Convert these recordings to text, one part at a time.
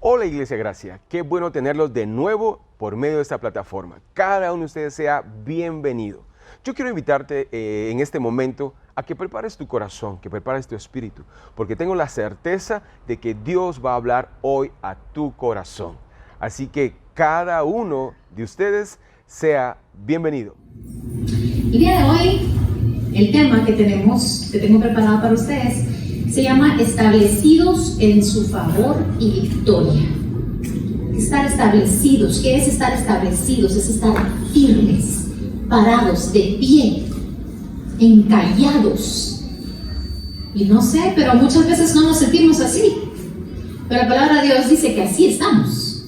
Hola Iglesia Gracia, qué bueno tenerlos de nuevo por medio de esta plataforma. Cada uno de ustedes sea bienvenido. Yo quiero invitarte en este momento a que prepares tu corazón, que prepares tu espíritu, porque tengo la certeza de que Dios va a hablar hoy a tu corazón. Así que cada uno de ustedes sea bienvenido. El día de hoy, el tema que tengo preparado para ustedes, se llama establecidos en su favor y victoria. Estar establecidos, ¿qué es estar establecidos? Es estar firmes, parados, de pie, encallados. Y no sé, pero muchas veces no nos sentimos así. Pero la palabra de Dios dice que así estamos.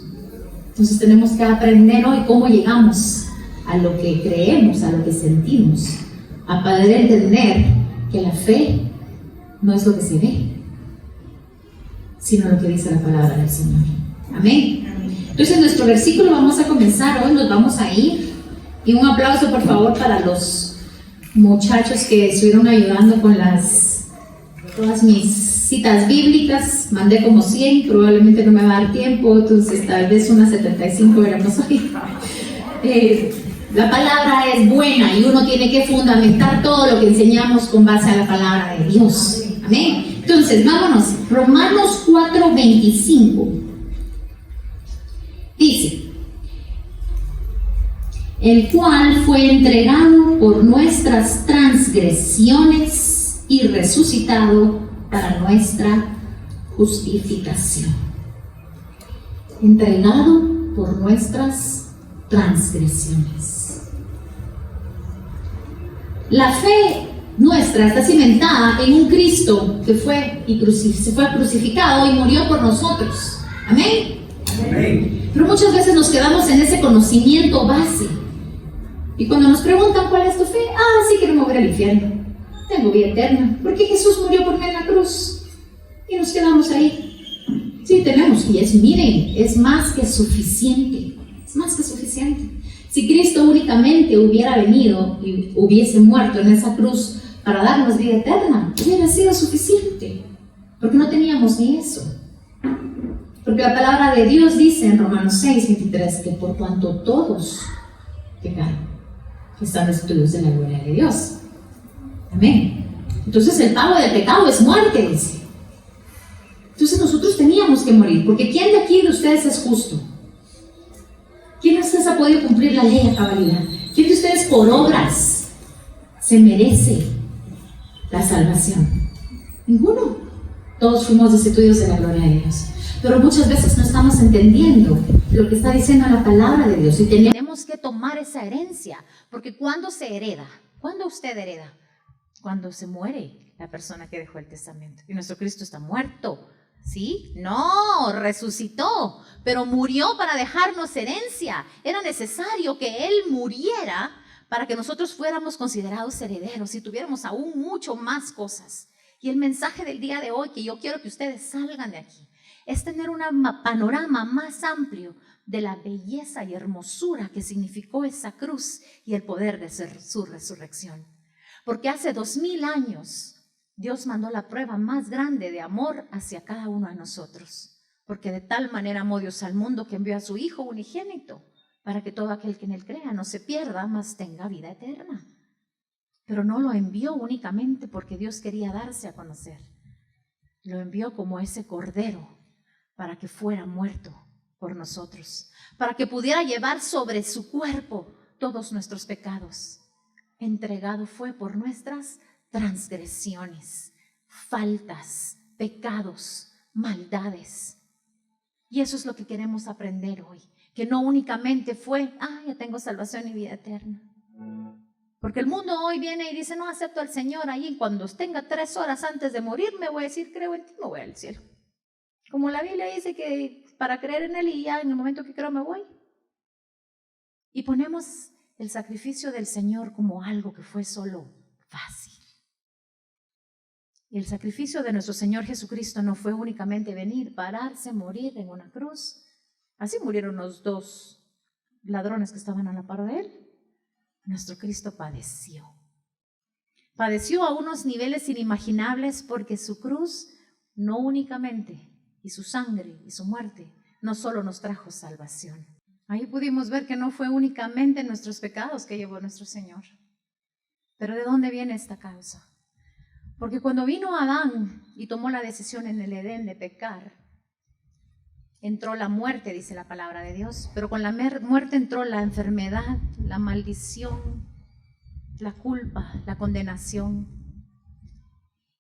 Entonces tenemos que aprender hoy cómo llegamos a lo que creemos, a lo que sentimos, a poder entender que la fe no es lo que se ve, sino lo que dice la palabra del Señor. Amén. Entonces en nuestro versículo vamos a comenzar hoy, nos vamos a ir. Y un aplauso por favor para los muchachos que estuvieron ayudando con todas mis citas bíblicas. Mandé como 100, probablemente no me va a dar tiempo, entonces tal vez unas 75 veremos hoy. La palabra es buena y uno tiene que fundamentar todo lo que enseñamos con base a la palabra de Dios. Amén. Entonces, vámonos. Romanos 4:25. Dice: el cual fue entregado por nuestras transgresiones y resucitado para nuestra justificación. Entregado por nuestras transgresiones. La fe nuestra está cimentada en un Cristo que fue crucificado y murió por nosotros. Amén. Amén. Pero muchas veces nos quedamos en ese conocimiento base. Y cuando nos preguntan cuál es tu fe, sí que no me voy al infierno, tengo vida eterna, porque Jesús murió por mí en la cruz. Y nos quedamos ahí. Sí, tenemos, miren, es más que suficiente. Es más que suficiente. Si Cristo únicamente hubiera venido y hubiese muerto en esa cruz para darnos vida eterna, hubiera sido suficiente, porque no teníamos ni eso. Porque la palabra de Dios dice en Romanos 6:23 que por cuanto todos pecaron, están destituidos de la gloria de Dios. Amén. Entonces el pago del pecado es muerte, dice. Entonces nosotros teníamos que morir, porque ¿quién de aquí de ustedes es justo? ¿Quién de ustedes ha podido cumplir la ley a cabalidad? ¿Quién de ustedes por obras se merece la salvación? Ninguno. Todos fuimos destituidos de la gloria de Dios. Pero muchas veces no estamos entendiendo lo que está diciendo la palabra de Dios. Y tenemos que tomar esa herencia. Porque ¿cuándo se hereda? ¿Cuándo usted hereda? Cuando se muere la persona que dejó el testamento. Y nuestro Cristo está muerto. ¿Sí? No, resucitó, pero murió para dejarnos herencia. Era necesario que Él muriera para que nosotros fuéramos considerados herederos y tuviéramos aún mucho más cosas. Y el mensaje del día de hoy que yo quiero que ustedes salgan de aquí es tener un panorama más amplio de la belleza y hermosura que significó esa cruz y el poder de su resurrección. Porque hace 2000 años Dios mandó la prueba más grande de amor hacia cada uno de nosotros, porque de tal manera amó Dios al mundo que envió a su Hijo unigénito, para que todo aquel que en Él crea no se pierda, mas tenga vida eterna. Pero no lo envió únicamente porque Dios quería darse a conocer, lo envió como ese cordero para que fuera muerto por nosotros, para que pudiera llevar sobre su cuerpo todos nuestros pecados. Entregado fue por nuestras transgresiones, faltas, pecados, maldades. Y eso es lo que queremos aprender hoy, que no únicamente fue, ya tengo salvación y vida eterna. Porque el mundo hoy viene y dice, no acepto al Señor, ahí cuando tenga 3 horas antes de morir me voy a decir, creo en ti, me voy al cielo. Como la Biblia dice que para creer en Él y ya en el momento que creo me voy. Y ponemos el sacrificio del Señor como algo que fue solo fácil. Y el sacrificio de nuestro Señor Jesucristo no fue únicamente venir, pararse, morir en una cruz. Así murieron los 2 ladrones que estaban a la par de Él. Nuestro Cristo padeció. Padeció a unos niveles inimaginables porque su cruz no únicamente, y su sangre y su muerte, no solo nos trajo salvación. Ahí pudimos ver que no fue únicamente nuestros pecados que llevó nuestro Señor. Pero ¿de dónde viene esta causa? Porque cuando vino Adán y tomó la decisión en el Edén de pecar, entró la muerte, dice la palabra de Dios, pero con la muerte entró la enfermedad, la maldición, la culpa, la condenación.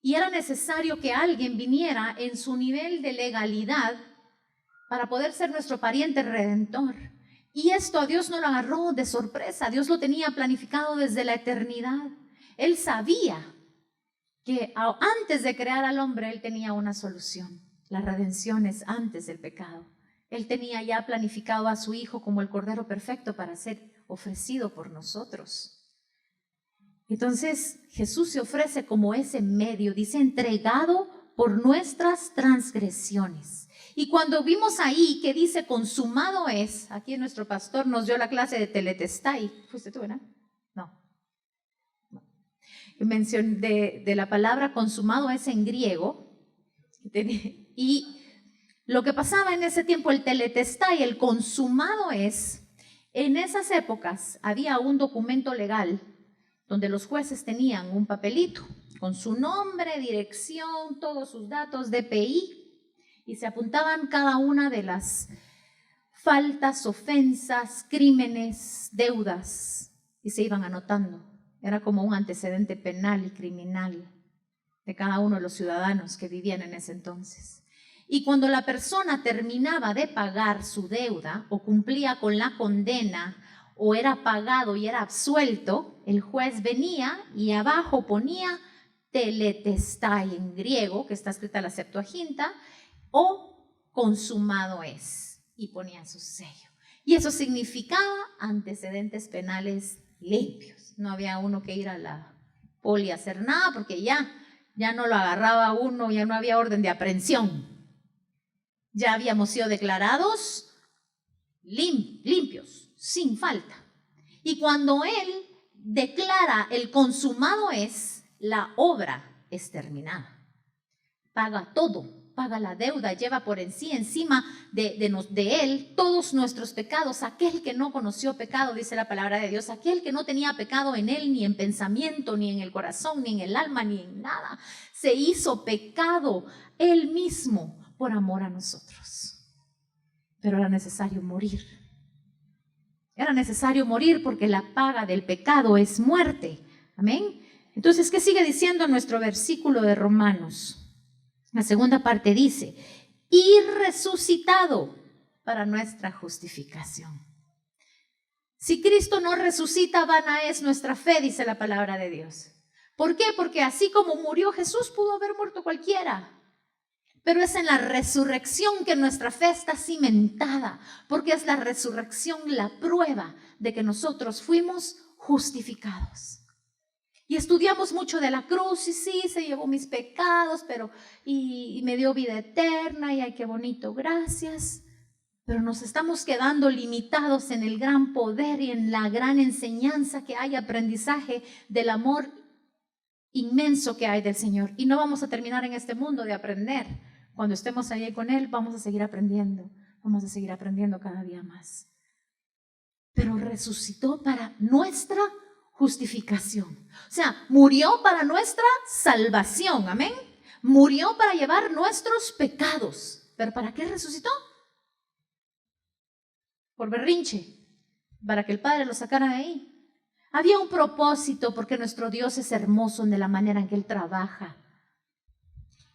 Y era necesario que alguien viniera en su nivel de legalidad para poder ser nuestro pariente redentor. Y esto a Dios no lo agarró de sorpresa, Dios lo tenía planificado desde la eternidad. Él sabía que antes de crear al hombre, Él tenía una solución. La redención es antes del pecado. Él tenía ya planificado a su Hijo como el Cordero perfecto para ser ofrecido por nosotros. Entonces Jesús se ofrece como ese medio, dice, entregado por nuestras transgresiones. Y cuando vimos ahí que dice consumado es, aquí nuestro pastor nos dio la clase de teletestai. ¿Fuiste tú, verdad? No. Mención de la palabra consumado es en griego. Y lo que pasaba en ese tiempo, el teletestai, el consumado es, en esas épocas había un documento legal donde los jueces tenían un papelito con su nombre, dirección, todos sus datos, DPI, y se apuntaban cada una de las faltas, ofensas, crímenes, deudas, y se iban anotando. Era como un antecedente penal y criminal de cada uno de los ciudadanos que vivían en ese entonces. Y cuando la persona terminaba de pagar su deuda o cumplía con la condena o era pagado y era absuelto, el juez venía y abajo ponía teletestai en griego, que está escrita en la Septuaginta, o consumado es, y ponía su sello. Y eso significaba antecedentes penales limpios. No había uno que ir a la poli a hacer nada porque ya no lo agarraba uno, ya no había orden de aprehensión. Ya habíamos sido declarados limpios, sin falta. Y cuando Él declara el consumado es, la obra es terminada. Paga todo, paga la deuda, lleva por encima de Él todos nuestros pecados. Aquel que no conoció pecado, dice la palabra de Dios, aquel que no tenía pecado en Él, ni en pensamiento, ni en el corazón, ni en el alma, ni en nada, se hizo pecado Él mismo por amor a nosotros. Pero era necesario morir. Era necesario morir porque la paga del pecado es muerte. Amén. Entonces, ¿qué sigue diciendo nuestro versículo de Romanos? La segunda parte dice, y resucitado para nuestra justificación. Si Cristo no resucita, vana es nuestra fe, dice la palabra de Dios. ¿Por qué? Porque así como murió Jesús, pudo haber muerto cualquiera. Pero es en la resurrección que nuestra fe está cimentada, porque es la resurrección la prueba de que nosotros fuimos justificados. Y estudiamos mucho de la cruz, y sí, se llevó mis pecados, pero y me dio vida eterna, y ay, qué bonito, gracias. Pero nos estamos quedando limitados en el gran poder y en la gran enseñanza que hay, aprendizaje del amor inmenso que hay del Señor. Y no vamos a terminar en este mundo de aprender. Cuando estemos ahí con Él, vamos a seguir aprendiendo cada día más. Pero resucitó para nuestra justificación. O sea, murió para nuestra salvación, amén. Murió para llevar nuestros pecados. ¿Pero para qué resucitó? Por berrinche, para que el Padre lo sacara de ahí. Había un propósito, porque nuestro Dios es hermoso de la manera en que Él trabaja.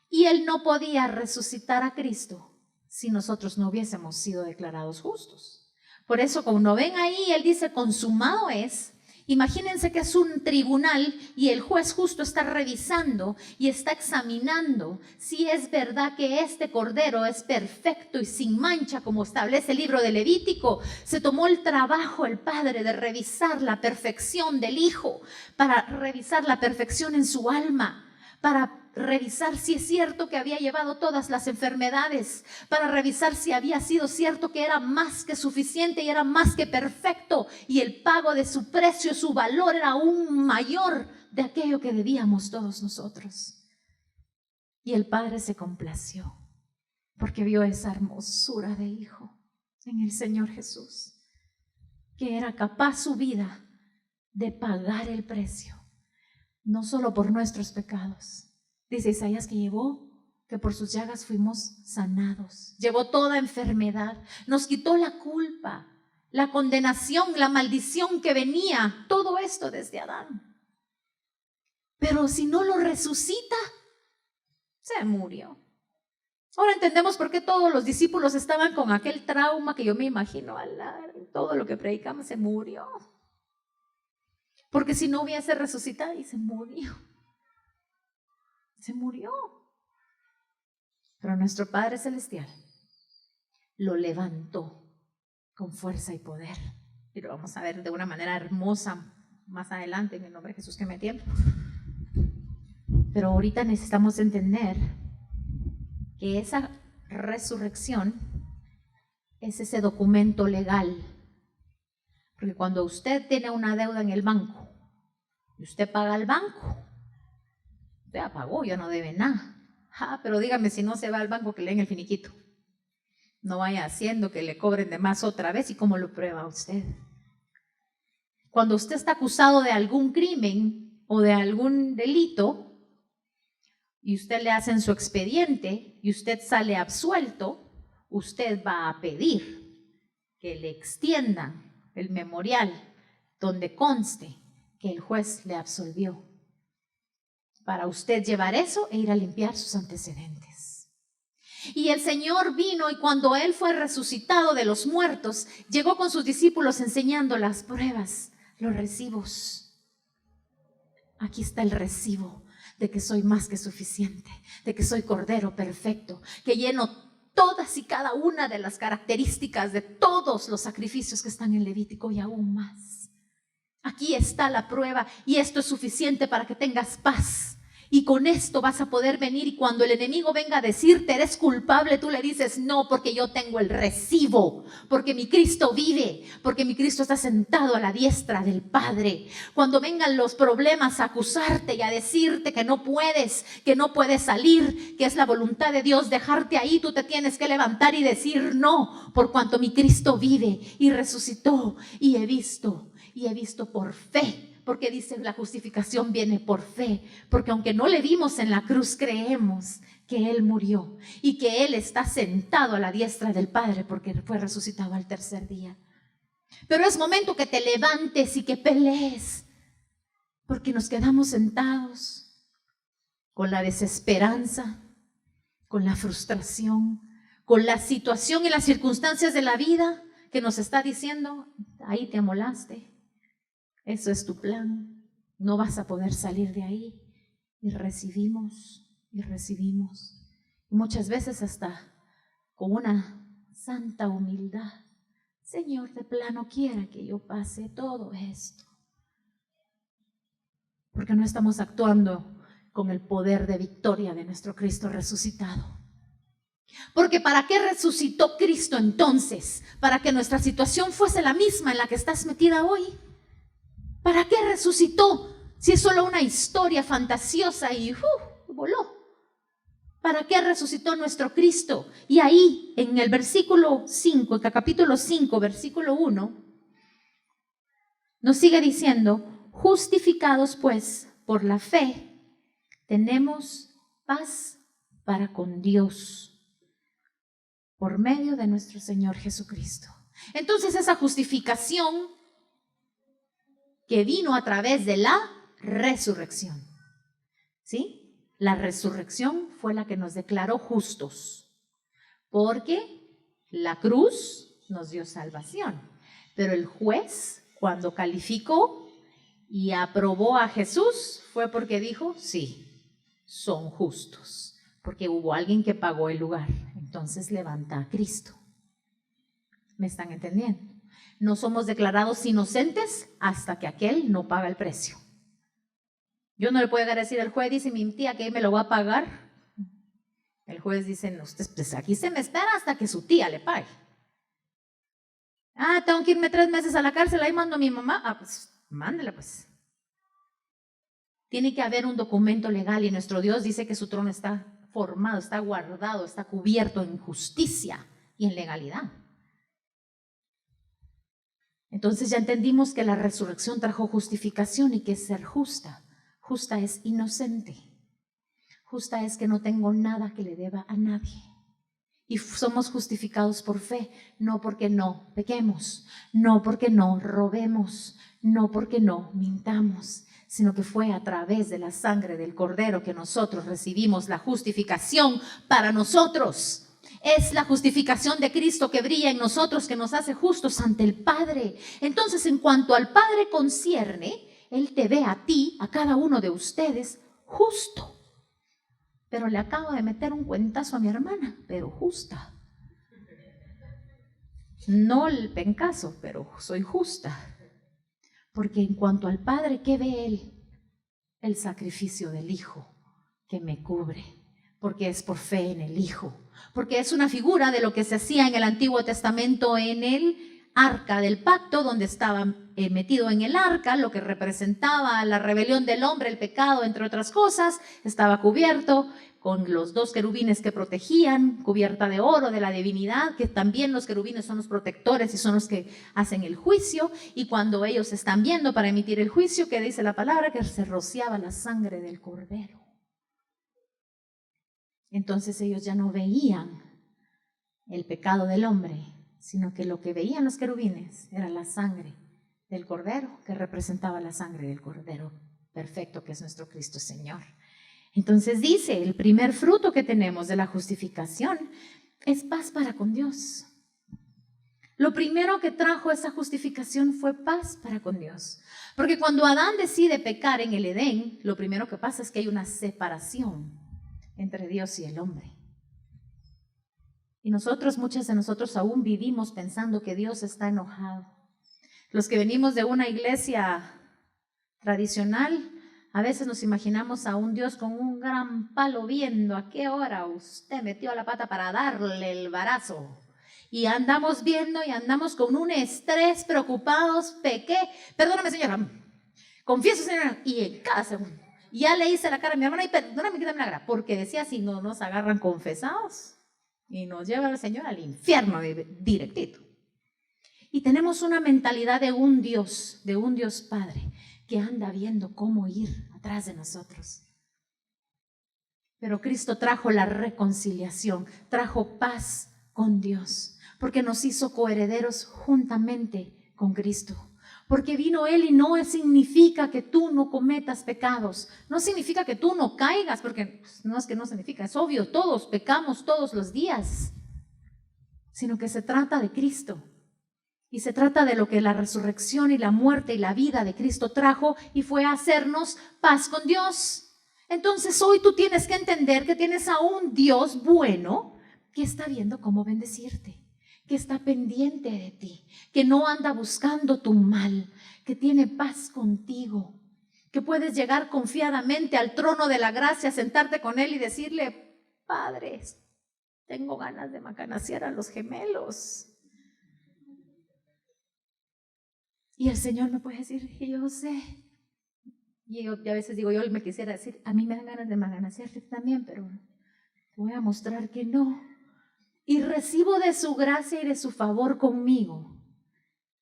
Y Él no podía resucitar a Cristo si nosotros no hubiésemos sido declarados justos. Por eso, como ven ahí, Él dice, consumado es. Imagínense que es un tribunal y el juez justo está revisando y está examinando si es verdad que este cordero es perfecto y sin mancha, como establece el libro de Levítico. Se tomó el trabajo el Padre de revisar la perfección del Hijo, para revisar la perfección en su alma, para revisar si es cierto que había llevado todas las enfermedades, para revisar si había sido cierto que era más que suficiente y era más que perfecto, y el pago de su precio, su valor era aún mayor de aquello que debíamos todos nosotros. Y el Padre se complació. porque vio esa hermosura de hijo en el Señor Jesús, que era capaz su vida de pagar el precio, no solo por nuestros pecados. Dice Isaías que por sus llagas fuimos sanados. Llevó toda enfermedad, nos quitó la culpa, la condenación, la maldición que venía, todo esto desde Adán. Pero si no lo resucita, se murió. Ahora entendemos por qué todos los discípulos estaban con aquel trauma que yo me imagino, todo lo que predicamos, se murió. Porque si no hubiese resucitado, y se murió. Se murió. Pero nuestro Padre Celestial lo levantó con fuerza y poder. Y lo vamos a ver de una manera hermosa más adelante, en el nombre de Jesús, que me tiempo. Pero ahorita necesitamos entender que esa resurrección es ese documento legal. Porque cuando usted tiene una deuda en el banco y usted paga al banco, usted ya pagó, ya no debe nada. Pero dígame si no se va al banco que le den el finiquito. No vaya haciendo que le cobren de más otra vez. ¿Y cómo lo prueba usted? Cuando usted está acusado de algún crimen o de algún delito y usted le hacen su expediente y usted sale absuelto, usted va a pedir que le extiendan el memorial donde conste que el juez le absolvió, para usted llevar eso e ir a limpiar sus antecedentes. Y el Señor vino, y cuando Él fue resucitado de los muertos, llegó con sus discípulos enseñando las pruebas, los recibos. Aquí está el recibo de que soy más que suficiente, de que soy Cordero perfecto, que lleno todas y cada una de las características de todos los sacrificios que están en Levítico y aún más. Aquí está la prueba, y esto es suficiente para que tengas paz. Y con esto vas a poder venir, y cuando el enemigo venga a decirte eres culpable, tú le dices no, porque yo tengo el recibo, porque mi Cristo vive, porque mi Cristo está sentado a la diestra del Padre. Cuando vengan los problemas a acusarte y a decirte que no puedes salir, que es la voluntad de Dios dejarte ahí, tú te tienes que levantar y decir no, por cuanto mi Cristo vive y resucitó, y he visto por fe. Porque dice la justificación viene por fe, porque aunque no le vimos en la cruz, creemos que Él murió y que Él está sentado a la diestra del Padre porque fue resucitado al tercer día. Pero es momento que te levantes y que pelees, porque nos quedamos sentados con la desesperanza, con la frustración, con la situación y las circunstancias de la vida que nos está diciendo, ahí te amolaste. Eso es tu plan, no vas a poder salir de ahí. Y recibimos. Y muchas veces hasta con una santa humildad. Señor, de plano quiera que yo pase todo esto. Porque no estamos actuando con el poder de victoria de nuestro Cristo resucitado. Porque ¿para qué resucitó Cristo entonces? Para que nuestra situación fuese la misma en la que estás metida hoy. ¿Para qué resucitó? Si es solo una historia fantasiosa y voló. ¿Para qué resucitó nuestro Cristo? Y ahí, en el versículo 5, capítulo 5, versículo 1, nos sigue diciendo, justificados pues por la fe, tenemos paz para con Dios, por medio de nuestro Señor Jesucristo. Entonces esa justificación que vino a través de la resurrección, ¿sí? La resurrección fue la que nos declaró justos, porque la cruz nos dio salvación, pero el juez, cuando calificó y aprobó a Jesús, fue porque dijo, sí, son justos, porque hubo alguien que pagó el lugar. Entonces levanta a Cristo. ¿Me están entendiendo? No somos declarados inocentes hasta que aquel no paga el precio. Yo no le puedo decir al juez, dice mi tía que me lo va a pagar. El juez dice, no, usted, pues aquí se me espera hasta que su tía le pague. Tengo que irme 3 meses a la cárcel, ahí mando a mi mamá. Pues mándela pues. Tiene que haber un documento legal y nuestro Dios dice que su trono está formado, está guardado, está cubierto en justicia y en legalidad. Entonces ya entendimos que la resurrección trajo justificación y que es ser justa. Justa es inocente. Justa es que no tengo nada que le deba a nadie. Y somos justificados por fe, no porque no pequemos, no porque no robemos, no porque no mintamos, sino que fue a través de la sangre del Cordero que nosotros recibimos la justificación para nosotros. Es la justificación de Cristo que brilla en nosotros, que nos hace justos ante el Padre. Entonces, en cuanto al Padre concierne, Él te ve a ti, a cada uno de ustedes, justo. Pero le acabo de meter un cuentazo a mi hermana, pero justa. No el pencazo, pero soy justa. Porque en cuanto al Padre, ¿qué ve Él? El sacrificio del Hijo que me cubre. Porque es por fe en el Hijo. Porque es una figura de lo que se hacía en el Antiguo Testamento en el arca del pacto, donde estaba metido en el arca, lo que representaba la rebelión del hombre, el pecado, entre otras cosas. Estaba cubierto con los 2 querubines que protegían, cubierta de oro de la divinidad, que también los querubines son los protectores y son los que hacen el juicio. Y cuando ellos están viendo para emitir el juicio, ¿qué dice la palabra? Que se rociaba la sangre del Cordero. Entonces ellos ya no veían el pecado del hombre, sino que lo que veían los querubines era la sangre del Cordero, que representaba la sangre del Cordero perfecto, que es nuestro Cristo Señor. Entonces dice, el primer fruto que tenemos de la justificación es paz para con Dios. Lo primero que trajo esa justificación fue paz para con Dios. Porque cuando Adán decide pecar en el Edén, lo primero que pasa es que hay una separación entre Dios y el hombre. Y muchas de nosotros aún vivimos pensando que Dios está enojado. Los que venimos de una iglesia tradicional, a veces nos imaginamos a un Dios con un gran palo viendo a qué hora usted metió la pata para darle el varazo. Y andamos viendo y andamos con un estrés, preocupados, pequé. Perdóname, señora. Confieso, señora. Y en cada segundo. Ya le hice la cara a mi hermana y perdóname, quítame la cara. Porque decía, si no nos agarran confesados y nos lleva el Señor al infierno directito. Y tenemos una mentalidad de un Dios Padre, que anda viendo cómo ir atrás de nosotros. Pero Cristo trajo la reconciliación, trajo paz con Dios, porque nos hizo coherederos juntamente con Cristo. Porque vino Él y no significa que tú no cometas pecados, no significa que tú no caigas, porque no es que no significa, es obvio, todos pecamos todos los días, sino que se trata de Cristo. Y se trata de lo que la resurrección y la muerte y la vida de Cristo trajo, y fue hacernos paz con Dios. Entonces hoy tú tienes que entender que tienes a un Dios bueno que está viendo cómo bendecirte, que está pendiente de ti, que no anda buscando tu mal, que tiene paz contigo, que puedes llegar confiadamente al trono de la gracia, sentarte con Él y decirle: Padre, tengo ganas de macanasear a los gemelos. Y el Señor me puede decir: yo sé. Y yo a veces digo, yo me quisiera decir, a mí me dan ganas de macanasearte también, pero te voy a mostrar que no. Y recibo de su gracia y de su favor conmigo.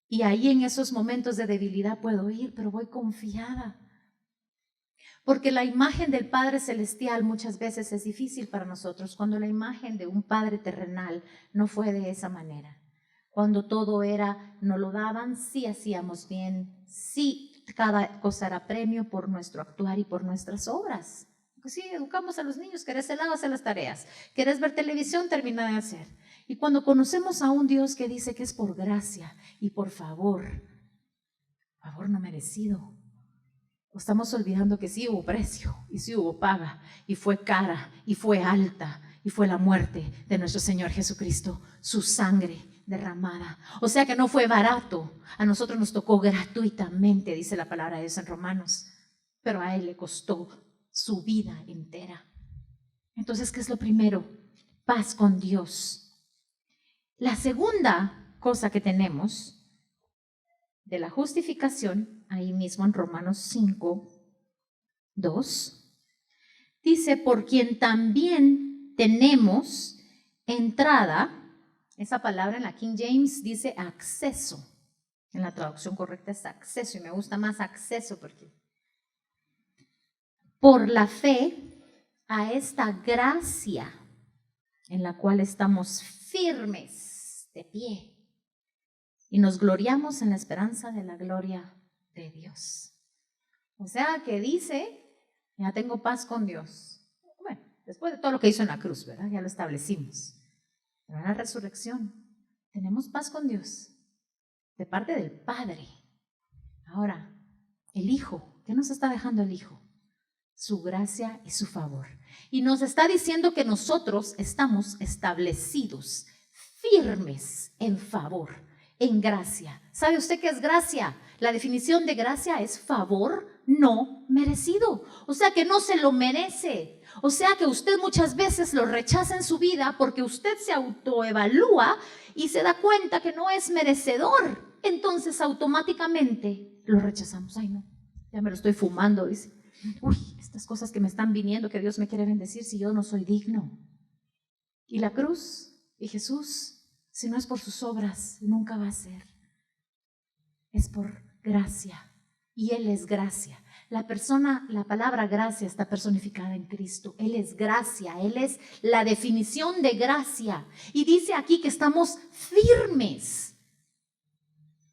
Y ahí en esos momentos de debilidad puedo ir, pero voy confiada. Porque la imagen del Padre Celestial muchas veces es difícil para nosotros, cuando la imagen de un Padre terrenal no fue de esa manera. Cuando todo era, nos lo daban, sí hacíamos bien, sí cada cosa era premio por nuestro actuar y por nuestras obras. Pues sí, educamos a los niños, querés helado, hacer las tareas, querés ver televisión, termina de hacer. Y cuando conocemos a un Dios que dice que es por gracia y por favor no merecido, estamos olvidando que sí hubo precio y sí hubo paga y fue cara y fue alta y fue la muerte de nuestro Señor Jesucristo, su sangre derramada. O sea que no fue barato, a nosotros nos tocó gratuitamente, dice la palabra de Dios en Romanos, pero a Él le costó su vida entera. Entonces, ¿qué es lo primero? Paz con Dios. La segunda cosa que tenemos de la justificación, ahí mismo en Romanos 5:2, Dice, por quien también tenemos entrada. Esa palabra en la King James dice acceso. En la traducción correcta es acceso, y me gusta más acceso porque por la fe a esta gracia en la cual estamos firmes de pie y nos gloriamos en la esperanza de la gloria de Dios. O sea que dice, ya tengo paz con Dios. Bueno, después de todo lo que hizo en la cruz, ¿verdad? Ya lo establecimos. Pero en la resurrección tenemos paz con Dios de parte del Padre. Ahora, el Hijo, ¿qué nos está dejando el Hijo? Su gracia y su favor. Y nos está diciendo que nosotros estamos establecidos, firmes en favor, en gracia. ¿Sabe usted qué es gracia? La definición de gracia es favor no merecido. O sea que no se lo merece. O sea que usted muchas veces lo rechaza en su vida porque usted se autoevalúa y se da cuenta que no es merecedor. Entonces automáticamente lo rechazamos. Ay no, ya me lo estoy fumando, dice. Uy, estas cosas que me están viniendo, que Dios me quiere bendecir si yo no soy digno. Y la cruz y Jesús, si no es por sus obras, nunca va a ser. Es por gracia. Y Él es gracia. La palabra gracia está personificada en Cristo. Él es gracia, Él es la definición de gracia. Y dice aquí que estamos firmes.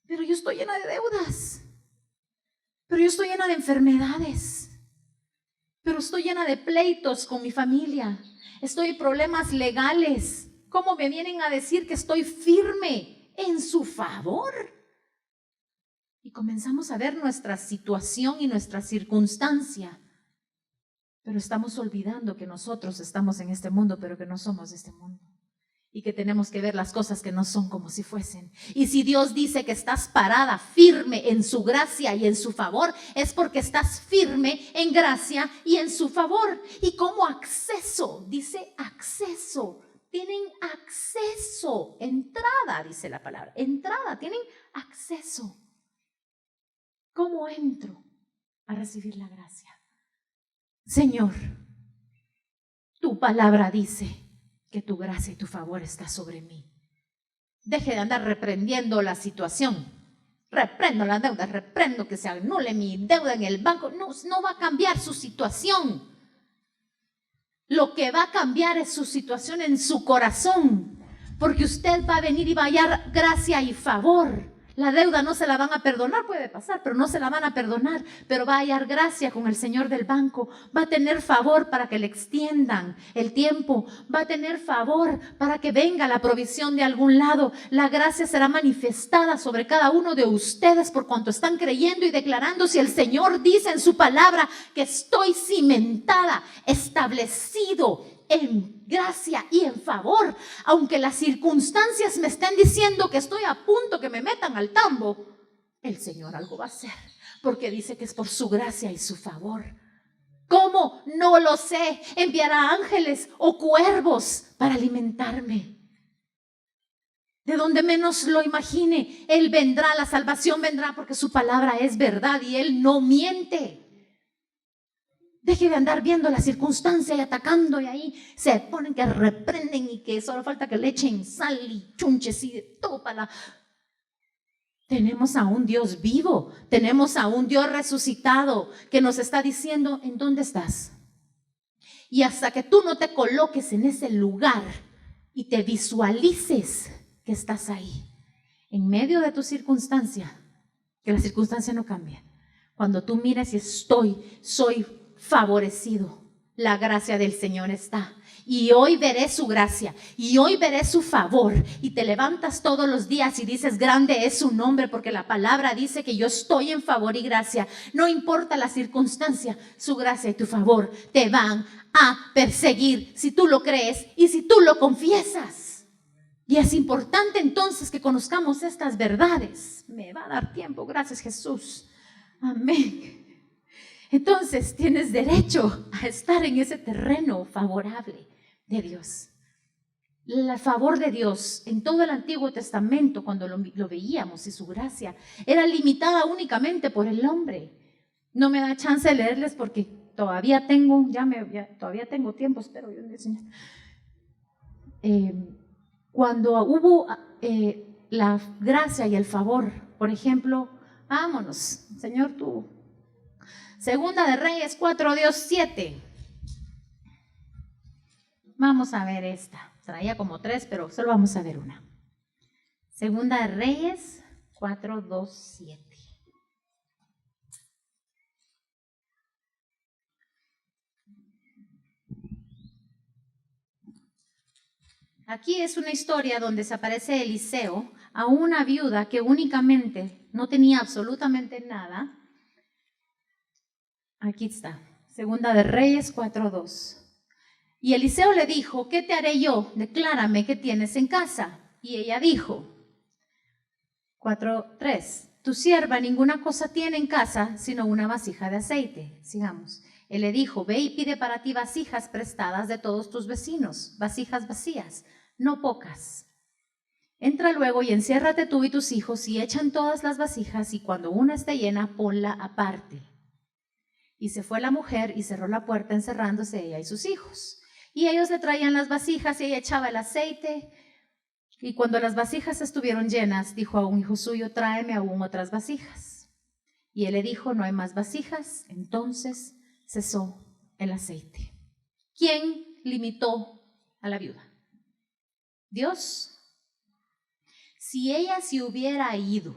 Pero yo estoy llena de deudas. Pero yo estoy llena de enfermedades. Pero estoy llena de pleitos con mi familia. Estoy en problemas legales. ¿Cómo me vienen a decir que estoy firme en su favor? Y comenzamos a ver nuestra situación y nuestra circunstancia. Pero estamos olvidando que nosotros estamos en este mundo, pero que no somos de este mundo. Y que tenemos que ver las cosas que no son como si fuesen. Y si Dios dice que estás parada firme en su gracia y en su favor, es porque estás firme en gracia y en su favor. Y como acceso, dice acceso. Tienen acceso, entrada, dice la palabra. Entrada, tienen acceso. ¿Cómo entro a recibir la gracia? Señor, tu palabra dice que tu gracia y tu favor está sobre mí. Deje de andar reprendiendo la situación. Reprendo la deuda, reprendo que se anule mi deuda en el banco. No va a cambiar su situación. Lo que va a cambiar es su situación en su corazón. Porque usted va a venir y va a hallar gracia y favor. La deuda no se la van a perdonar, puede pasar, pero no se la van a perdonar. Pero va a hallar gracia con el señor del banco. Va a tener favor para que le extiendan el tiempo. Va a tener favor para que venga la provisión de algún lado. La gracia será manifestada sobre cada uno de ustedes por cuanto están creyendo y declarando. Si el Señor dice en su palabra que estoy cimentada, establecido en gracia y en favor, aunque las circunstancias me estén diciendo que estoy a punto que me metan al tambo, el Señor algo va a hacer, porque dice que es por su gracia y su favor. ¿Cómo? No lo sé. Enviará ángeles o cuervos para alimentarme. De donde menos lo imagine, Él vendrá, la salvación vendrá porque su palabra es verdad y Él no miente. Deje de andar viendo la circunstancia y atacando, y ahí se ponen que reprenden y que solo falta que le echen sal y chunches y de todo para la... Tenemos a un Dios vivo, tenemos a un Dios resucitado que nos está diciendo ¿en dónde estás? Y hasta que tú no te coloques en ese lugar y te visualices que estás ahí, en medio de tu circunstancia, que la circunstancia no cambie. Cuando tú miras y soy favorecido, la gracia del Señor está. Y hoy veré su gracia, y hoy veré su favor. Y te levantas todos los días y dices, grande es su nombre, porque la palabra dice que yo estoy en favor y gracia. No importa la circunstancia, su gracia y tu favor te van a perseguir si tú lo crees y si tú lo confiesas. Y es importante entonces que conozcamos estas verdades. Me va a dar tiempo, gracias Jesús. Amén. Entonces tienes derecho a estar en ese terreno favorable de Dios. El favor de Dios en todo el Antiguo Testamento, cuando lo veíamos y su gracia, era limitada únicamente por el hombre. No me da chance de leerles porque todavía tengo, todavía tengo tiempo, espero yo, Señor. Cuando hubo la gracia y el favor, por ejemplo, vámonos, Señor, tú. Segunda de Reyes 4, Dios 7. Vamos a ver esta. Traía como 3, pero solo vamos a ver una. Segunda de Reyes 4, 2, 7. Aquí es una historia donde se aparece Eliseo a una viuda que únicamente no tenía absolutamente nada. Aquí está, Segunda de Reyes 4:2. Y Eliseo le dijo, ¿qué te haré yo? Declárame qué tienes en casa. Y ella dijo, 4:3, tu sierva ninguna cosa tiene en casa sino una vasija de aceite. Sigamos. Él le dijo, ve y pide para ti vasijas prestadas de todos tus vecinos, vasijas vacías, no pocas. Entra luego y enciérrate tú y tus hijos y echan todas las vasijas y cuando una esté llena, ponla aparte. Y se fue la mujer y cerró la puerta encerrándose ella y sus hijos. Y ellos le traían las vasijas y ella echaba el aceite. Y cuando las vasijas estuvieron llenas, dijo a un hijo suyo, tráeme aún otras vasijas. Y él le dijo, no hay más vasijas. Entonces cesó el aceite. ¿Quién limitó a la viuda? Dios. Si ella se hubiera ido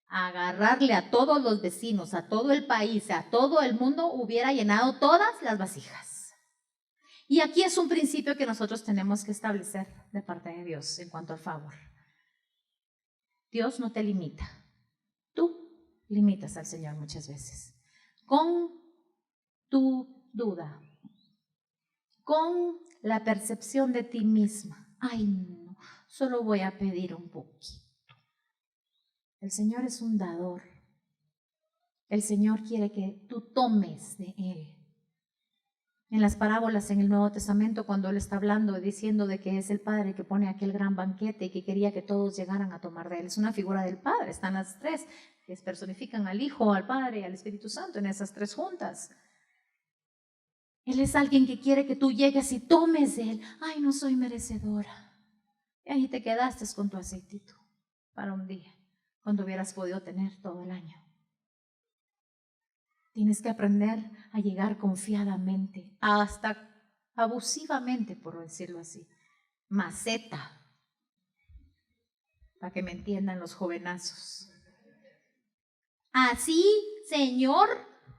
a agarrarle a todos los vecinos, a todo el país, a todo el mundo, hubiera llenado todas las vasijas. Y aquí es un principio que nosotros tenemos que establecer de parte de Dios en cuanto al favor. Dios no te limita. Tú limitas al Señor muchas veces. Con tu duda, con la percepción de ti misma. Ay, no, solo voy a pedir un poquito. El Señor es un dador. El Señor quiere que tú tomes de Él. En las parábolas en el Nuevo Testamento, cuando Él está hablando, diciendo de que es el Padre que pone aquel gran banquete y que quería que todos llegaran a tomar de Él. Es una figura del Padre, están las tres que personifican al Hijo, al Padre y al Espíritu Santo en esas tres juntas. Él es alguien que quiere que tú llegues y tomes de Él. Ay, no soy merecedora. Y ahí te quedaste con tu aceitito para un día, cuando hubieras podido tener todo el año. Tienes que aprender a llegar confiadamente, hasta abusivamente, por decirlo así. Maceta, para que me entiendan los jovenazos. Así, Señor,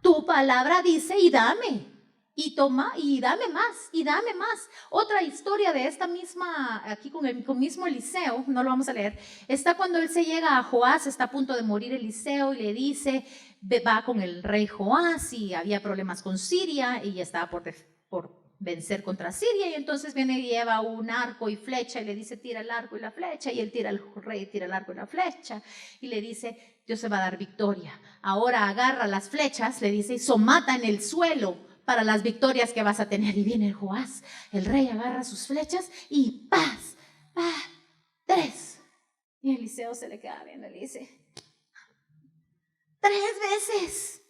tu palabra dice y dame. Y toma, y dame más, y dame más. Otra historia de esta misma, aquí con el mismo Eliseo, no lo vamos a leer, está cuando él se llega a Joás, está a punto de morir Eliseo, y le dice, va con el rey Joás, y había problemas con Siria, y ya estaba por vencer contra Siria, y entonces viene y lleva un arco y flecha, y le dice, tira el arco y la flecha, y el rey tira el arco y la flecha, y le dice, Dios se va a dar victoria. Ahora agarra las flechas, le dice, y somata en el suelo, para las victorias que vas a tener. Y viene el Joás, el rey agarra sus flechas y ¡paz! ¡paz! 3. Y Eliseo se le queda viendo y le dice, 3 veces,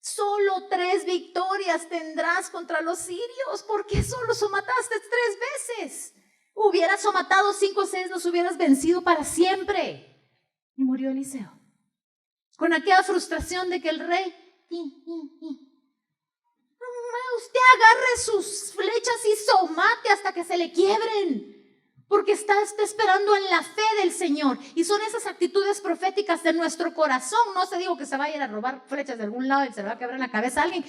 solo 3 victorias tendrás contra los sirios. ¿Por qué solo somataste 3 veces? Hubieras somatado 5 o 6, los hubieras vencido para siempre. Y murió Eliseo, con aquella frustración de que el rey usted agarre sus flechas y somate hasta que se le quiebren, porque está esperando en la fe del Señor. Y son esas actitudes proféticas de nuestro corazón. No se digo que se vaya a ir a robar flechas de algún lado y se le va a quebrar en la cabeza a alguien.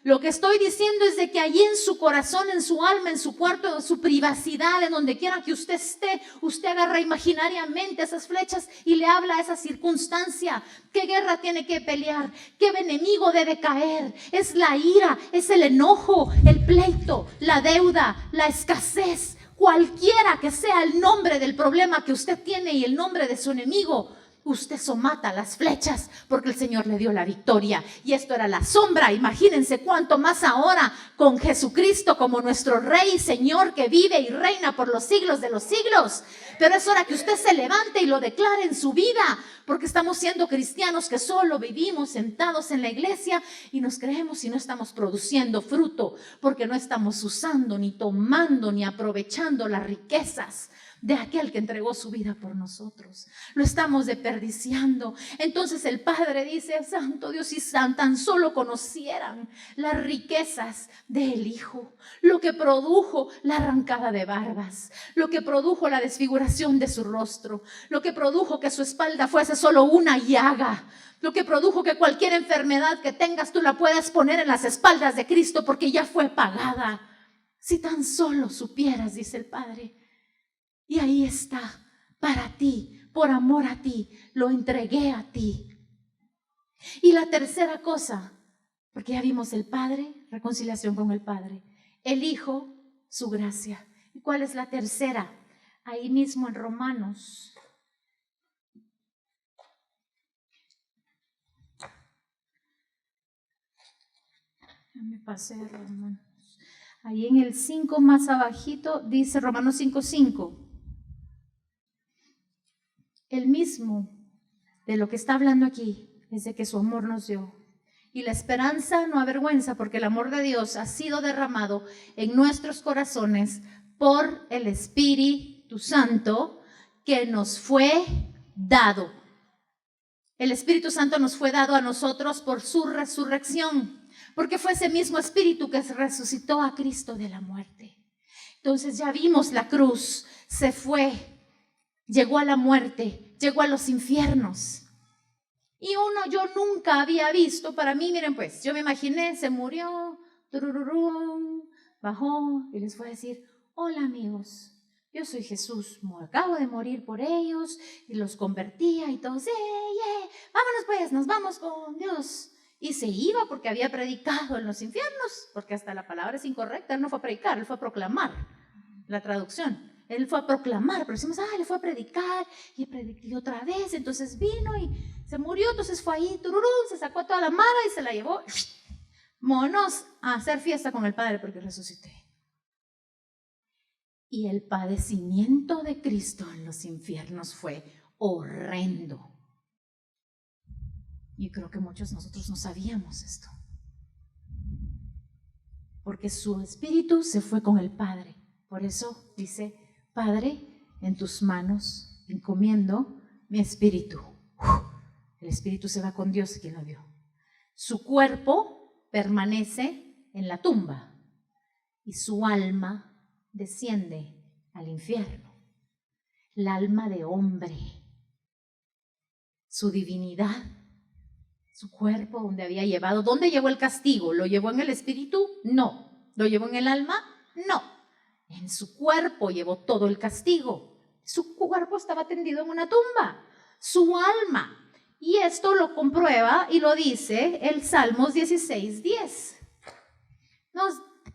Lo que estoy diciendo es de que allí en su corazón, en su alma, en su cuarto, en su privacidad, en donde quiera que usted esté, usted agarra imaginariamente esas flechas y le habla a esa circunstancia. ¿Qué guerra tiene que pelear? ¿Qué enemigo debe caer? Es la ira, es el enojo, el pleito, la deuda, la escasez. Cualquiera que sea el nombre del problema que usted tiene y el nombre de su enemigo, usted somata las flechas porque el Señor le dio la victoria. Y esto era la sombra. Imagínense cuánto más ahora con Jesucristo como nuestro Rey, Señor, que vive y reina por los siglos de los siglos. Pero es hora que usted se levante y lo declare en su vida, porque estamos siendo cristianos que solo vivimos sentados en la iglesia y nos creemos y no estamos produciendo fruto, porque no estamos usando, ni tomando, ni aprovechando las riquezas de aquel que entregó su vida por nosotros. Lo estamos desperdiciando. Entonces el Padre dice: santo Dios, si tan solo conocieran las riquezas del Hijo, lo que produjo la arrancada de barbas, lo que produjo la desfiguración de su rostro, lo que produjo que su espalda fuese solo una llaga, lo que produjo que cualquier enfermedad que tengas tú la puedas poner en las espaldas de Cristo porque ya fue pagada. Si tan solo supieras, dice el Padre. Y ahí está, para ti, por amor a ti, lo entregué a ti. Y la tercera cosa, porque ya vimos el Padre, reconciliación con el Padre, el Hijo, su gracia. ¿Y cuál es la tercera? Ahí mismo en Romanos. Ya me pasé de Romanos. Ahí en el 5 más abajito dice Romanos 5:5. El mismo de lo que está hablando aquí es de que su amor nos dio. Y la esperanza no avergüenza, porque el amor de Dios ha sido derramado en nuestros corazones por el Espíritu Santo que nos fue dado. El Espíritu Santo nos fue dado a nosotros por su resurrección, porque fue ese mismo Espíritu que resucitó a Cristo de la muerte. Entonces ya vimos la cruz, se fue, llegó a la muerte, llegó a los infiernos. Y yo nunca había visto, para mí, miren pues, yo me imaginé, se murió, turururum, bajó y les fue a decir: hola amigos, yo soy Jesús, acabo de morir por ellos y los convertía y todos, vámonos pues, nos vamos con Dios. Y se iba porque había predicado en los infiernos, porque hasta la palabra es incorrecta, él no fue a predicar, él fue a proclamar, la traducción. Él fue a proclamar, pero decimos, él fue a predicar y predicó otra vez, entonces vino y se murió, entonces fue ahí, tururú, se sacó toda la mara y se la llevó, monos, a hacer fiesta con el Padre porque resucité. Y el padecimiento de Cristo en los infiernos fue horrendo. Y creo que muchos de nosotros no sabíamos esto, porque su espíritu se fue con el Padre. Por eso dice: Padre, en tus manos encomiendo mi espíritu. El espíritu se va con Dios, quien lo dio. Su cuerpo permanece en la tumba y su alma desciende al infierno. El alma de hombre, su divinidad, su cuerpo donde había llevado. ¿Dónde llevó el castigo? ¿Lo llevó en el espíritu? No. ¿Lo llevó en el alma? No. En su cuerpo llevó todo el castigo. Su cuerpo estaba tendido en una tumba. Su alma. Y esto lo comprueba y lo dice el Salmos 16:10.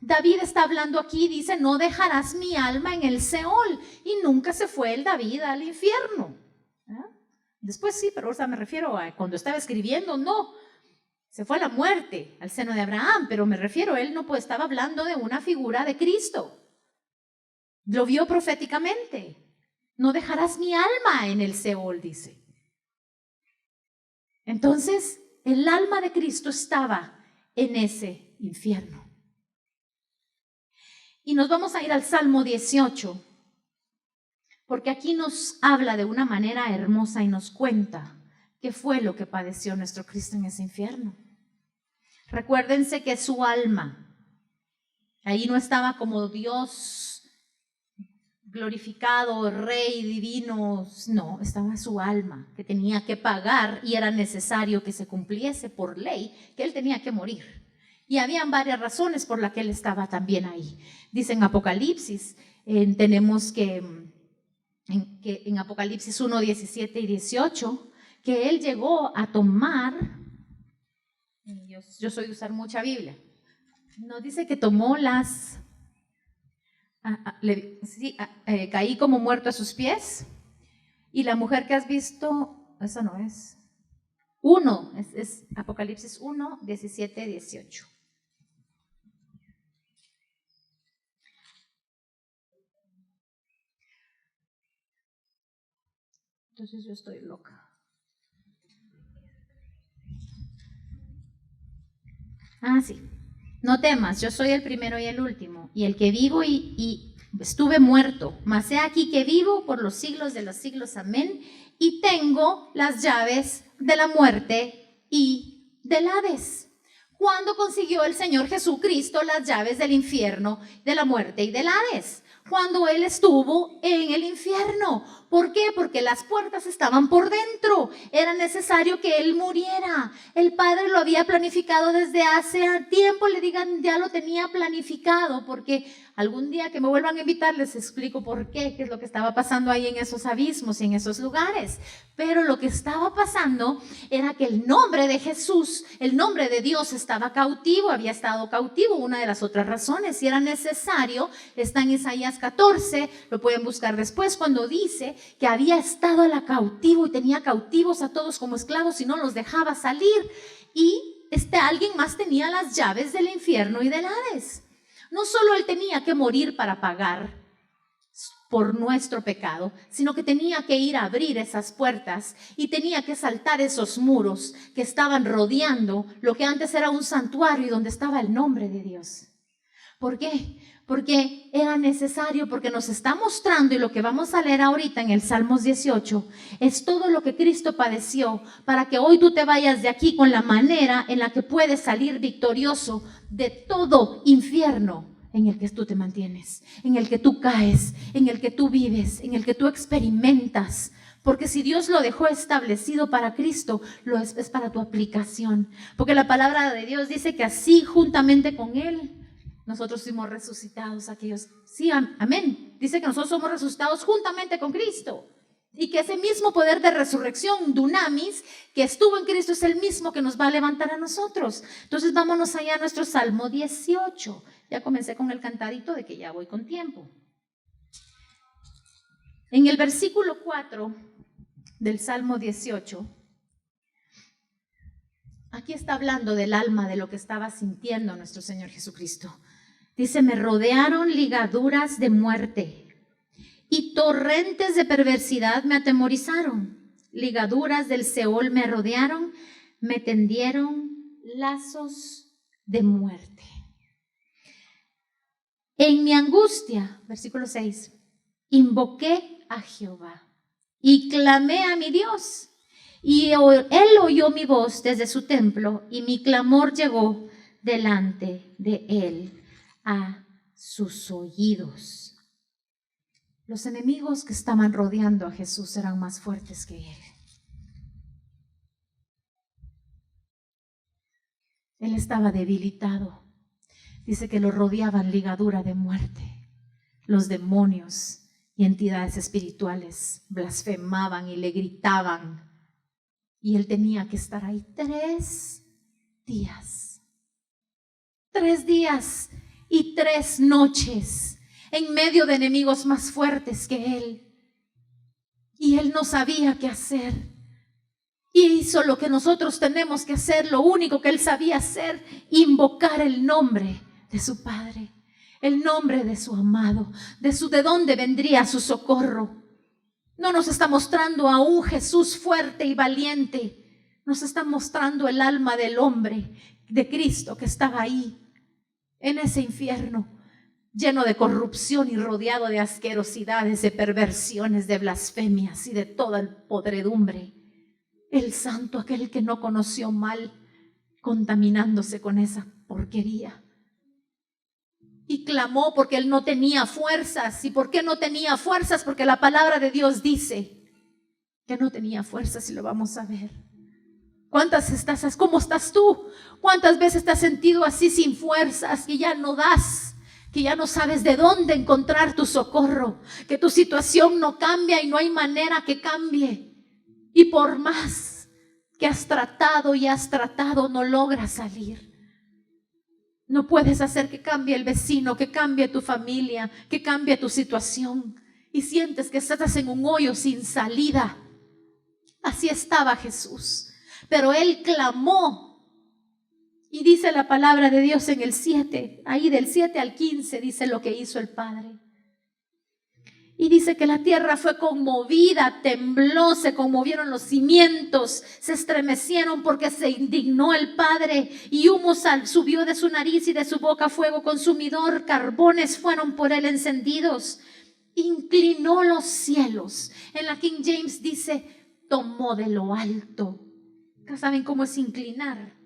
David está hablando aquí, dice: no dejarás mi alma en el Seol. Y nunca se fue el David al infierno. Después sí, pero ahora me refiero a cuando estaba escribiendo, no. Se fue a la muerte, al seno de Abraham, pero me refiero, él no estaba hablando de una figura de Cristo. Lo vio proféticamente. No dejarás mi alma en el Seol, dice. Entonces, el alma de Cristo estaba en ese infierno. Y nos vamos a ir al Salmo 18, porque aquí nos habla de una manera hermosa y nos cuenta qué fue lo que padeció nuestro Cristo en ese infierno. Recuérdense que su alma, ahí no estaba como Dios glorificado, rey divino, no, estaba su alma que tenía que pagar y era necesario que se cumpliese por ley, que él tenía que morir. Y habían varias razones por las que él estaba también ahí. Dice en Apocalipsis, tenemos que en Apocalipsis 1, 17 y 18, que él llegó a tomar, yo soy de usar mucha Biblia, nos dice que tomó caí como muerto a sus pies, y la mujer que has visto esa no es. 1, es Apocalipsis 1, 17, 18. Entonces yo estoy loca. Sí. No temas, yo soy el primero y el último, y el que vivo y estuve muerto, mas he aquí que vivo por los siglos de los siglos, amén, y tengo las llaves de la muerte y del Hades. ¿Cuándo consiguió el Señor Jesucristo las llaves del infierno, de la muerte y del Hades? Cuando Él estuvo en el infierno. ¿Por qué? Porque las puertas estaban por dentro. Era necesario que Él muriera. El Padre lo había planificado desde hace tiempo. Le digan, ya lo tenía planificado, porque algún día que me vuelvan a invitar les explico por qué es lo que estaba pasando ahí en esos abismos y en esos lugares. Pero lo que estaba pasando era que el nombre de Jesús, el nombre de Dios estaba cautivo, había estado cautivo. Una de las otras razones, y era necesario, está en Isaías 14, lo pueden buscar después, cuando dice que había estado a la cautivo y tenía cautivos a todos como esclavos y no los dejaba salir. Y alguien más tenía las llaves del infierno y del Hades. No solo él tenía que morir para pagar por nuestro pecado, sino que tenía que ir a abrir esas puertas y tenía que saltar esos muros que estaban rodeando lo que antes era un santuario y donde estaba el nombre de Dios. ¿Por qué? Porque era necesario, porque nos está mostrando, y lo que vamos a leer ahorita en el Salmos 18, es todo lo que Cristo padeció para que hoy tú te vayas de aquí con la manera en la que puedes salir victorioso de todo infierno en el que tú te mantienes, en el que tú caes, en el que tú vives, en el que tú experimentas. Porque si Dios lo dejó establecido para Cristo, es para tu aplicación. Porque la palabra de Dios dice que así, juntamente con Él, nosotros fuimos resucitados, aquellos. Sí, amén. Dice que nosotros somos resucitados juntamente con Cristo. Y que ese mismo poder de resurrección, dunamis, que estuvo en Cristo, es el mismo que nos va a levantar a nosotros. Entonces vámonos allá a nuestro Salmo 18. Ya comencé con el cantadito de que ya voy con tiempo. En el versículo 4 del Salmo 18, aquí está hablando del alma, de lo que estaba sintiendo nuestro Señor Jesucristo. Dice, me rodearon ligaduras de muerte y torrentes de perversidad me atemorizaron. Ligaduras del Seol me rodearon, me tendieron lazos de muerte. En mi angustia, versículo 6, invoqué a Jehová y clamé a mi Dios. Y Él oyó mi voz desde su templo y mi clamor llegó delante de Él a sus oídos. Los enemigos que estaban rodeando a Jesús eran más fuertes que Él. Él estaba debilitado. Dice que lo rodeaban ligadura de muerte. Los demonios y entidades espirituales blasfemaban y le gritaban. Y Él tenía que estar ahí 3 días. 3 días y 3 noches en medio de enemigos más fuertes que Él. Y Él no sabía qué hacer. Y hizo lo que nosotros tenemos que hacer, lo único que Él sabía hacer, invocar el nombre de su Padre, el nombre de su amado, de dónde vendría su socorro. No nos está mostrando a un Jesús fuerte y valiente, nos está mostrando el alma del hombre, de Cristo, que estaba ahí, en ese infierno, lleno de corrupción y rodeado de asquerosidades, de perversiones, de blasfemias y de toda podredumbre. El santo, aquel que no conoció mal, contaminándose con esa porquería. Y clamó porque él no tenía fuerzas. ¿Y por qué no tenía fuerzas? Porque la palabra de Dios dice que no tenía fuerzas, y lo vamos a ver. ¿Cómo estás tú? ¿Cuántas veces te has sentido así sin fuerzas, que ya no das, que ya no sabes de dónde encontrar tu socorro, que tu situación no cambia y no hay manera que cambie? Y por más que has tratado y has tratado, no logras salir. No puedes hacer que cambie el vecino, que cambie tu familia, que cambie tu situación. Y sientes que estás en un hoyo sin salida. Así estaba Jesús. Pero Él clamó. Y dice la palabra de Dios en el 7, ahí del 7 al 15 dice lo que hizo el Padre. Y dice que la tierra fue conmovida, tembló, se conmovieron los cimientos, se estremecieron porque se indignó el Padre, y humo subió de su nariz y de su boca fuego consumidor, carbones fueron por él encendidos. Inclinó los cielos. En la King James dice, tomó de lo alto. ¿Saben cómo es inclinar?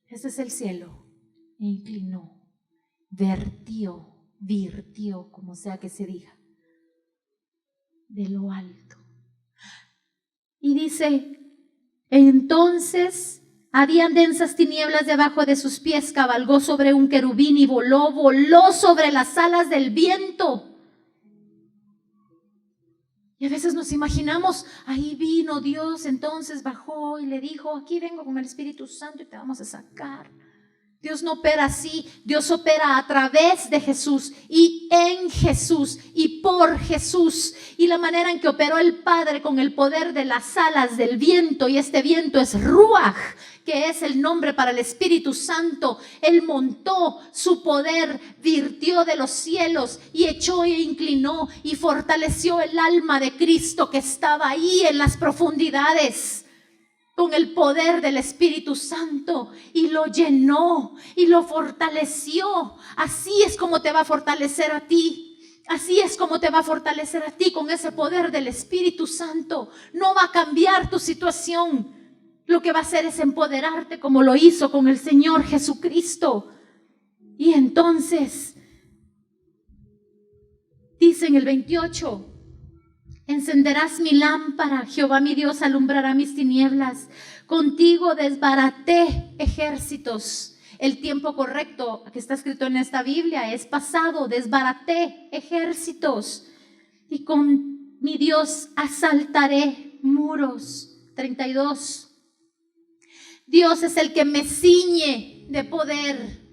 Ese es el cielo. E inclinó, virtió, como sea que se diga, de lo alto. Y dice, entonces habían densas tinieblas debajo de sus pies, cabalgó sobre un querubín y voló sobre las alas del viento. Y a veces nos imaginamos, ahí vino Dios, entonces bajó y le dijo, aquí vengo con el Espíritu Santo y te vamos a sacar. Dios no opera así, Dios opera a través de Jesús y en Jesús y por Jesús. Y la manera en que operó el Padre con el poder de las alas del viento, y este viento es Ruach, que es el nombre para el Espíritu Santo. Él montó su poder, virtió de los cielos y echó e inclinó y fortaleció el alma de Cristo que estaba ahí en las profundidades, con el poder del Espíritu Santo, y lo llenó y lo fortaleció. Así es como te va a fortalecer a ti. Así es como te va a fortalecer a ti, con ese poder del Espíritu Santo. No va a cambiar tu situación. Lo que va a hacer es empoderarte como lo hizo con el Señor Jesucristo. Y entonces, dice en el 28, encenderás mi lámpara, Jehová mi Dios alumbrará mis tinieblas. Contigo desbaraté ejércitos. El tiempo correcto que está escrito en esta Biblia es pasado, desbaraté ejércitos. Y con mi Dios asaltaré muros. 32. Dios es el que me ciñe de poder.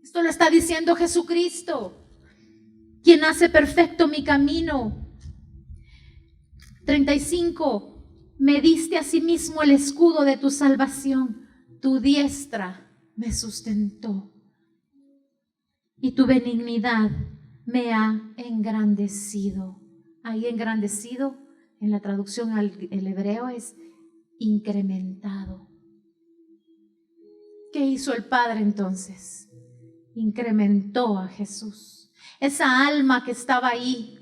Esto lo está diciendo Jesucristo, quien hace perfecto mi camino. 35. Me diste asimismo el escudo de tu salvación. Tu diestra me sustentó y tu benignidad me ha engrandecido. Ahí engrandecido, en la traducción al hebreo, es incrementado. ¿Qué hizo el Padre entonces? Incrementó a Jesús. Esa alma que estaba ahí,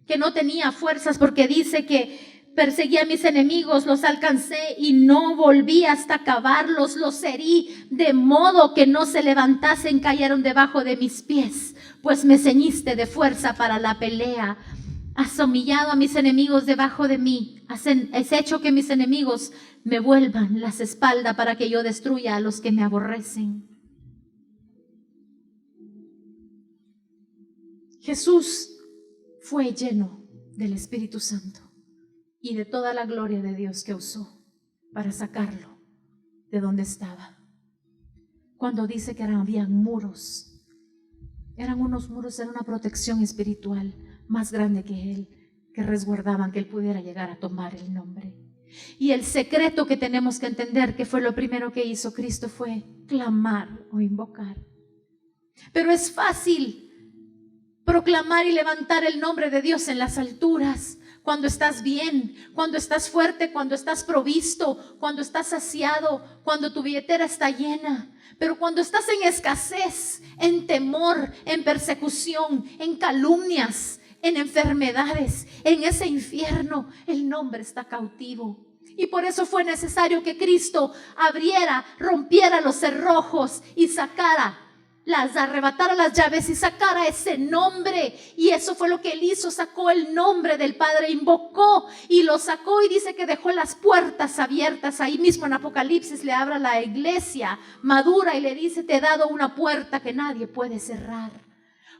que no tenía fuerzas, porque dice que perseguí a mis enemigos, los alcancé y no volví hasta acabarlos, los herí de modo que no se levantasen, cayeron debajo de mis pies, pues me ceñiste de fuerza para la pelea. Has humillado a mis enemigos debajo de mí, has hecho que mis enemigos me vuelvan las espaldas para que yo destruya a los que me aborrecen. Jesús fue lleno del Espíritu Santo y de toda la gloria de Dios que usó para sacarlo de donde estaba. Cuando dice que habían muros, eran unos muros, era una protección espiritual más grande que él, que resguardaban que él pudiera llegar a tomar el nombre. Y el secreto que tenemos que entender, que fue lo primero que hizo Cristo, fue clamar o invocar. Pero es fácil proclamar y levantar el nombre de Dios en las alturas, cuando estás bien, cuando estás fuerte, cuando estás provisto, cuando estás saciado, cuando tu billetera está llena. Pero cuando estás en escasez, en temor, en persecución, en calumnias, en enfermedades, en ese infierno, el nombre está cautivo. Y por eso fue necesario que Cristo abriera, rompiera los cerrojos y arrebatara las llaves y sacara ese nombre. Y eso fue lo que él hizo, sacó el nombre del Padre, invocó y lo sacó, y dice que dejó las puertas abiertas. Ahí mismo en Apocalipsis le habla a la iglesia madura y le dice: te he dado una puerta que nadie puede cerrar.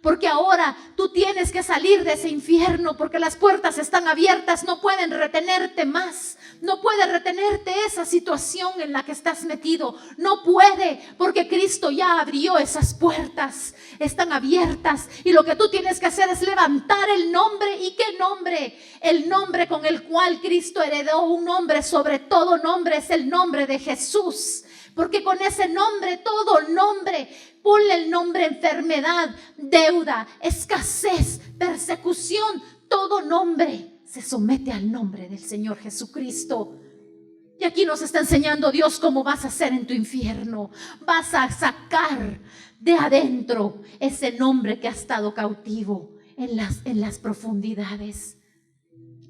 Porque ahora tú tienes que salir de ese infierno, porque las puertas están abiertas, no pueden retenerte más. No puede retenerte esa situación en la que estás metido. No puede, porque Cristo ya abrió esas puertas. Están abiertas y lo que tú tienes que hacer es levantar el nombre. ¿Y qué nombre? El nombre con el cual Cristo heredó un nombre sobre todo nombre, es el nombre de Jesús. Porque con ese nombre, todo nombre, ponle el nombre enfermedad, deuda, escasez, persecución, todo nombre se somete al nombre del Señor Jesucristo. Y aquí nos está enseñando Dios cómo vas a hacer en tu infierno. Vas a sacar de adentro ese nombre que ha estado cautivo en las profundidades,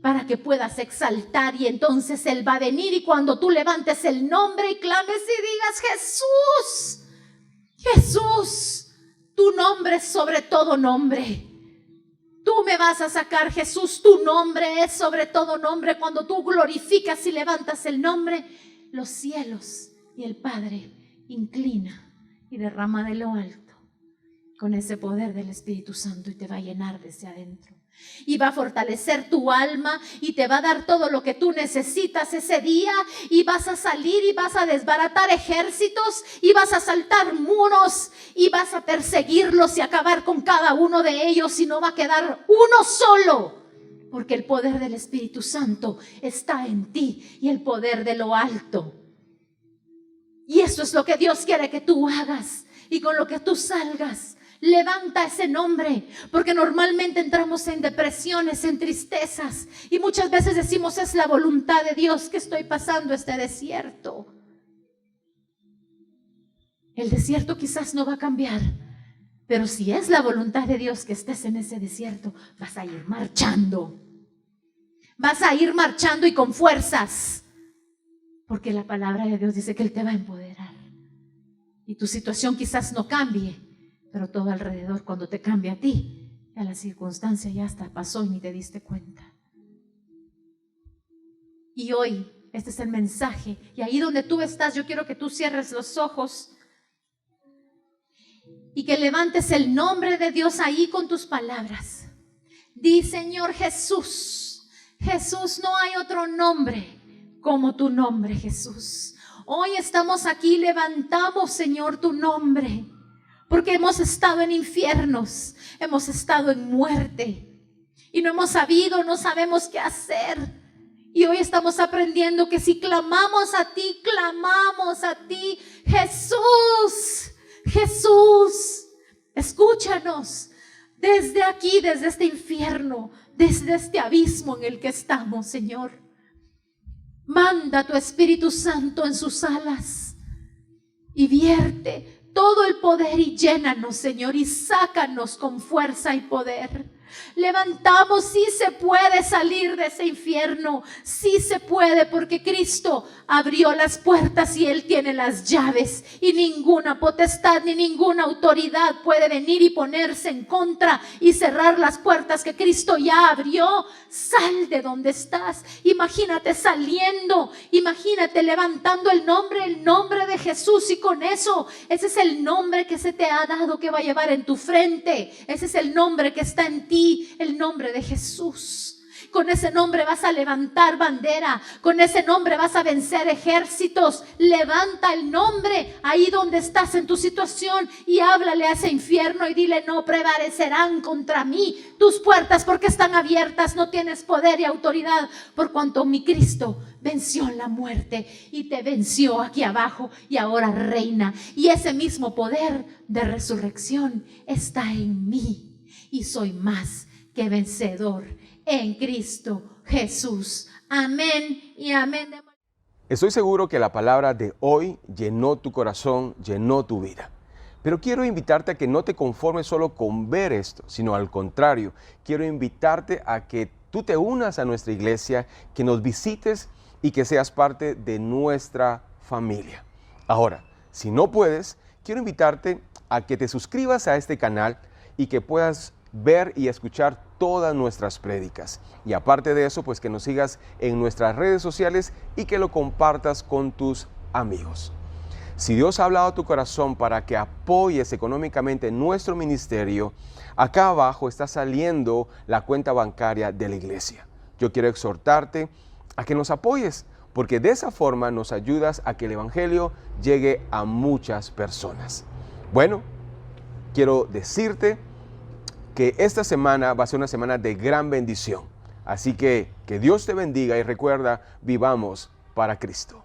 para que puedas exaltar, y entonces Él va a venir, y cuando tú levantes el nombre y clames y digas: Jesús, Jesús, tu nombre es sobre todo nombre. Tú me vas a sacar, Jesús, tu nombre es sobre todo nombre. Cuando tú glorificas y levantas el nombre, los cielos y el Padre inclina y derrama de lo alto con ese poder del Espíritu Santo, y te va a llenar desde adentro. Y va a fortalecer tu alma y te va a dar todo lo que tú necesitas ese día, y vas a salir y vas a desbaratar ejércitos y vas a saltar muros y vas a perseguirlos y acabar con cada uno de ellos, y no va a quedar uno solo, porque el poder del Espíritu Santo está en ti y el poder de lo alto. Y eso es lo que Dios quiere que tú hagas, y con lo que tú salgas, levanta ese nombre, porque normalmente entramos en depresiones, en tristezas, y muchas veces decimos: es la voluntad de Dios que estoy pasando este desierto. El desierto quizás no va a cambiar, pero si es la voluntad de Dios que estés en ese desierto, vas a ir marchando. Vas a ir marchando y con fuerzas, porque la palabra de Dios dice que Él te va a empoderar. Y tu situación quizás no cambie, pero todo alrededor, cuando te cambia a ti, ya la circunstancia ya hasta pasó y ni te diste cuenta. Y hoy, este es el mensaje. Y ahí donde tú estás, yo quiero que tú cierres los ojos y que levantes el nombre de Dios ahí con tus palabras. Di: Señor Jesús, Jesús, no hay otro nombre como tu nombre, Jesús. Hoy estamos aquí, levantamos, Señor, tu nombre, porque hemos estado en infiernos, hemos estado en muerte y no hemos sabido, no sabemos qué hacer. Y hoy estamos aprendiendo que si clamamos a ti, Jesús, Jesús, escúchanos desde aquí, desde este infierno, desde este abismo en el que estamos, Señor. Manda tu Espíritu Santo en sus alas y vierte todo el poder y llénanos, Señor, y sácanos con fuerza y poder. Levantamos, sí se puede salir de ese infierno, sí se puede, porque Cristo abrió las puertas y Él tiene las llaves, y ninguna potestad ni ninguna autoridad puede venir y ponerse en contra y cerrar las puertas que Cristo ya abrió. Sal de donde estás, imagínate saliendo, imagínate levantando el nombre de Jesús, y con eso, ese es el nombre que se te ha dado, que va a llevar en tu frente, ese es el nombre que está en ti, el nombre de Jesús. Con ese nombre vas a levantar bandera, con ese nombre vas a vencer ejércitos. Levanta el nombre ahí donde estás en tu situación y háblale a ese infierno y dile: no prevalecerán contra mí tus puertas, porque están abiertas. No tienes poder y autoridad, por cuanto mi Cristo venció la muerte y te venció aquí abajo, y ahora reina. Y ese mismo poder de resurrección está en mí, y soy más que vencedor en Cristo Jesús. Amén y amén. Estoy seguro que la palabra de hoy llenó tu corazón, llenó tu vida. Pero quiero invitarte a que no te conformes solo con ver esto, sino al contrario, quiero invitarte a que tú te unas a nuestra iglesia, que nos visites y que seas parte de nuestra familia. Ahora, si no puedes, quiero invitarte a que te suscribas a este canal y que puedas ver y escuchar todas nuestras prédicas. Y aparte de eso, pues que nos sigas en nuestras redes sociales y que lo compartas con tus amigos. Si Dios ha hablado a tu corazón para que apoyes económicamente nuestro ministerio, acá abajo está saliendo la cuenta bancaria de la iglesia. Yo quiero exhortarte a que nos apoyes, porque de esa forma nos ayudas a que el Evangelio llegue a muchas personas. Bueno, quiero decirte que esta semana va a ser una semana de gran bendición. Así que Dios te bendiga y recuerda, vivamos para Cristo.